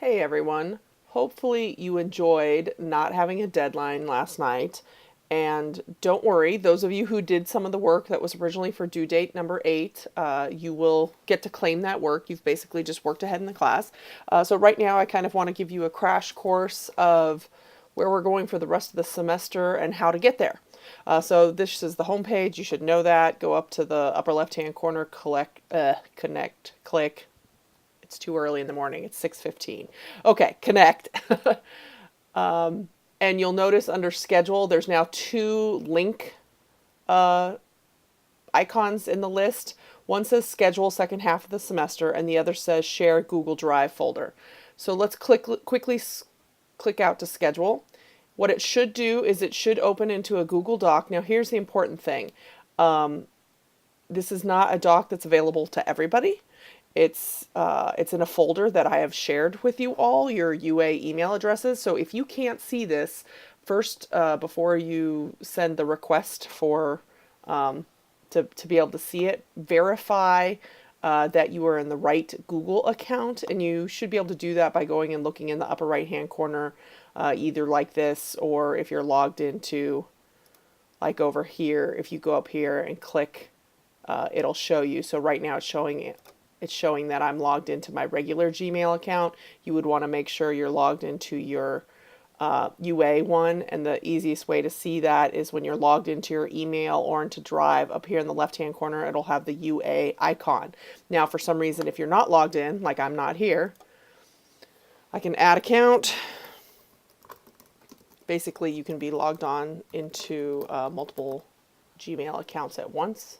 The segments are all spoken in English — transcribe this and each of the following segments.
Hey everyone. Hopefully you enjoyed not having a deadline last night. And don't worry, those of you who did some of the work that was originally for due date number 8, you will get to claim that work. You've basically just worked ahead in the class. So right now I kind of want to give you a crash course of where we're going for the rest of the semester and how to get there. So this is the home page. You should know that. Go up to the upper left-hand corner, connect, click. It's too early in the morning. It's 6:15. Okay, connect. And you'll notice under schedule, there's now two link icons in the list. One says schedule second half of the semester, and the other says share Google Drive folder. So let's quickly click out to schedule. What it should do is it should open into a Google Doc. Now here's the important thing. This is not a doc that's available to everybody. It's in a folder that I have shared with you all, your UA email addresses. So if you can't see this, first, before you send the request for to be able to see it, verify that you are in the right Google account, and you should be able to do that by going and looking in the upper right hand corner, either like this, or if you're logged into, like over here, if you go up here and click, it'll show you. So right now it's showing that I'm logged into my regular Gmail account. You would want to make sure you're logged into your UA one, and the easiest way to see that is when you're logged into your email or into Drive. Up here in the left hand corner, it'll have the UA icon. Now for some reason, if you're not logged in, like I'm not here, I can add account. Basically you can be logged on into multiple Gmail accounts at once.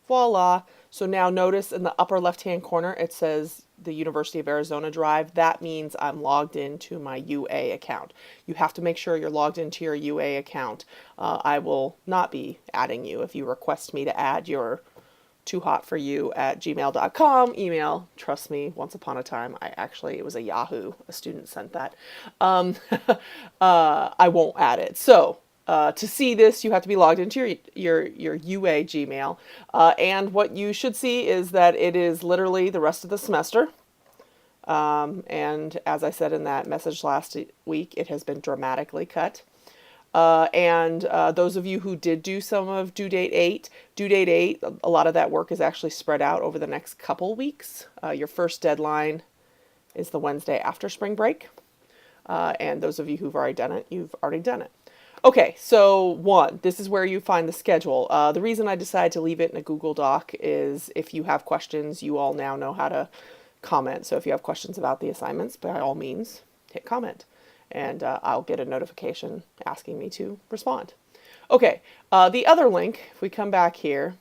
Voila. So now notice in the upper left hand corner it says the University of Arizona Drive. That means I'm logged into my UA account. You have to make sure you're logged into your UA account. I will not be adding you if you request me to add your toohotforyou@gmail.com email. Trust me, once upon a time, it was a Yahoo. A student sent that. I won't add it. So to see this, you have to be logged into your UA Gmail. And what you should see is that it is literally the rest of the semester. And as I said in that message last week, it has been dramatically cut. And those of you who did do some of due date 8, a lot of that work is actually spread out over the next couple weeks. Your first deadline is the Wednesday after spring break. And those of you who've already done it, you've already done it. Okay, so this is where you find the schedule. The reason I decided to leave it in a Google Doc is if you have questions, you all now know how to comment. So if you have questions about the assignments, by all means, hit comment. And I'll get a notification asking me to respond. Okay, the other link, if we come back here,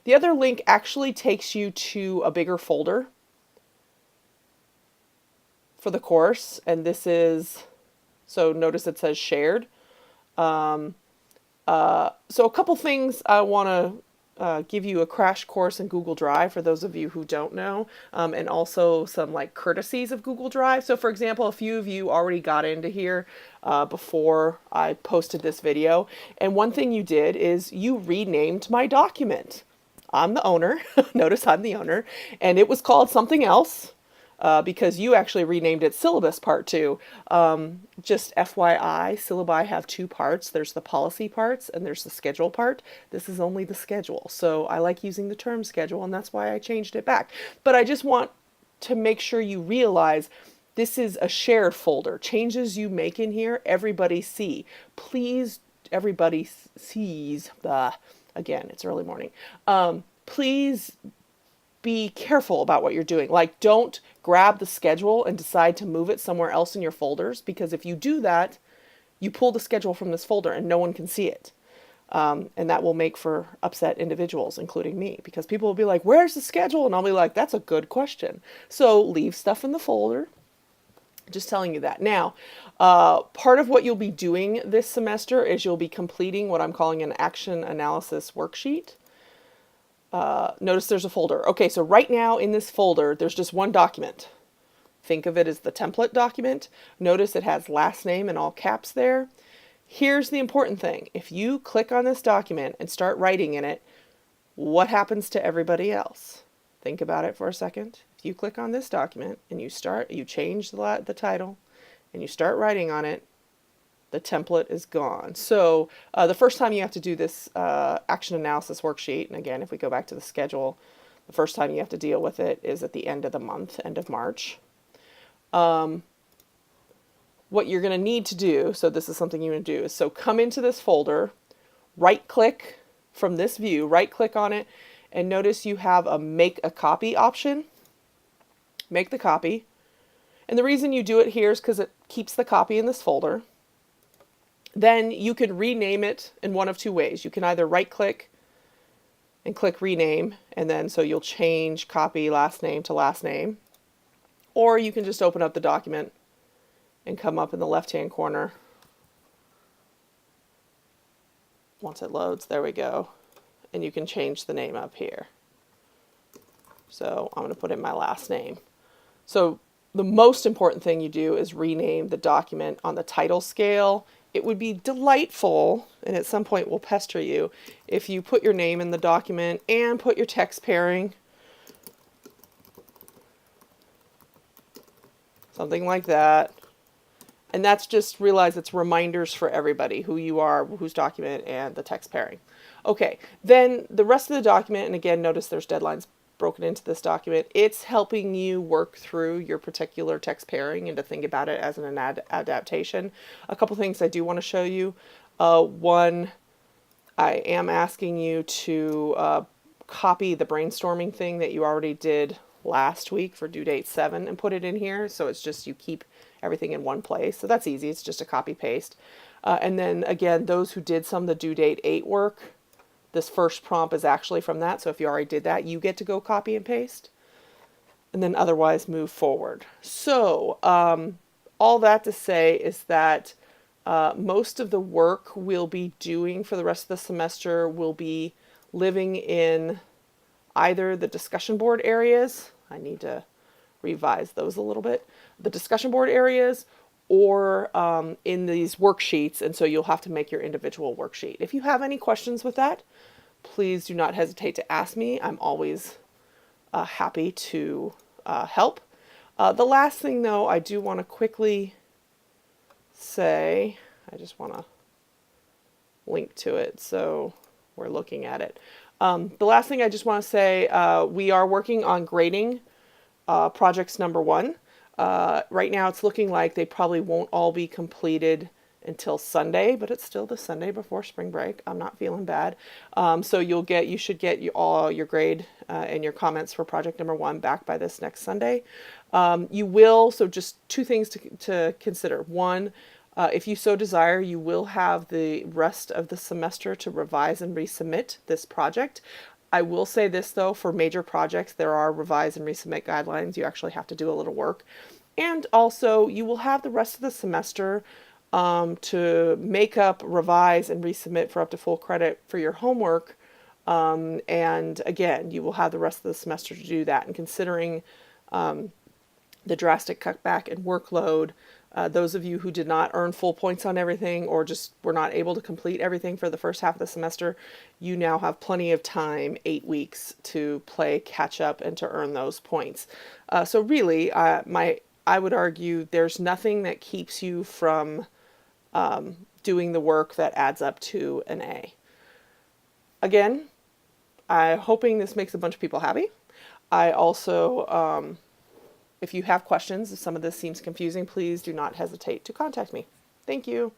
the other link actually takes you to a bigger folder for the course. And this is, so notice it says shared. So a couple things I want to give you a crash course in Google Drive for those of you who don't know, and also some like courtesies of Google Drive. So for example, a few of you already got into here before I posted this video, and one thing you did is you renamed my document. I'm the owner. Notice I'm the owner, and it was called something else. Because you actually renamed it Syllabus Part 2. Just FYI, syllabi have two parts. There's the policy parts and there's the schedule part. This is only the schedule. So I like using the term schedule, and that's why I changed it back. But I just want to make sure you realize this is a shared folder. Changes you make in here, everybody see. Please, everybody sees. Again, it's early morning. Please be careful about what you're doing. Like, don't grab the schedule and decide to move it somewhere else in your folders, because if you do that, you pull the schedule from this folder and no one can see it. And that will make for upset individuals, including me, because people will be like, where's the schedule? And I'll be like, that's a good question. So leave stuff in the folder. Just telling you that. Now, part of what you'll be doing this semester is you'll be completing what I'm calling an action analysis worksheet. Notice there's a folder. Okay, so right now in this folder, there's just one document. Think of it as the template document. Notice it has last name in all caps there. Here's the important thing. If you click on this document and start writing in it, what happens to everybody else? Think about it for a second. If you click on this document and you change the title and you start writing on it, the template is gone. So the first time you have to do this action analysis worksheet, and again, if we go back to the schedule, the first time you have to deal with it is at the end of the month, end of March. What you're going to need to do, so this is something you want to do, is so come into this folder, right click from this view, right click on it, and notice you have a make a copy option. Make the copy. And the reason you do it here is because it keeps the copy in this folder. Then you can rename it in one of two ways. You can either right click and click rename, and then so you'll change copy last name to last name. Or you can just open up the document and come up in the left-hand corner. Once it loads, there we go. And you can change the name up here. So I'm going to put in my last name. So the most important thing you do is rename the document on the title scale. It would be delightful, and at some point will pester you, if you put your name in the document and put your text pairing. Something like that. And that's just, realize it's reminders for everybody, who you are, whose document, and the text pairing. Okay, then the rest of the document, and again, notice there's deadlines broken into this document. It's helping you work through your particular text pairing and to think about it as an adaptation. A couple things I do want to show you. One, I am asking you to copy the brainstorming thing that you already did last week for due date 7 and put it in here. So it's just you keep everything in one place. So that's easy. It's just a copy paste. And then again, those who did some of the due date 8 work, this first prompt is actually from that. So if you already did that, you get to go copy and paste and then otherwise move forward. So all that to say is that most of the work we'll be doing for the rest of the semester will be living in either the discussion board areas. I need to revise those a little bit. The discussion board areas, or in these worksheets, and so you'll have to make your individual worksheet. If you have any questions with that, please do not hesitate to ask me. I'm always happy to help. The last thing, though, I do want to quickly say, I just want to link to it so we're looking at it. The last thing I just want to say, we are working on grading projects number 1. Right now it's looking like they probably won't all be completed until Sunday, but it's still the Sunday before spring break. I'm not feeling bad. So you should get all your grade and your comments for project number 1 back by this next Sunday. You will, so just 2 things to consider. One, if you so desire, you will have the rest of the semester to revise and resubmit this project. I will say this, though, for major projects, there are revise and resubmit guidelines. You actually have to do a little work. And also, you will have the rest of the semester to make up, revise, and resubmit for up to full credit for your homework. And again, you will have the rest of the semester to do that. And considering the drastic cutback in workload, those of you who did not earn full points on everything or just were not able to complete everything for the first half of the semester, you now have plenty of time, 8 weeks, to play catch up and to earn those points. So really, I would argue there's nothing that keeps you from doing the work that adds up to an A. Again, I'm hoping this makes a bunch of people happy. I also, if you have questions, if some of this seems confusing, please do not hesitate to contact me. Thank you.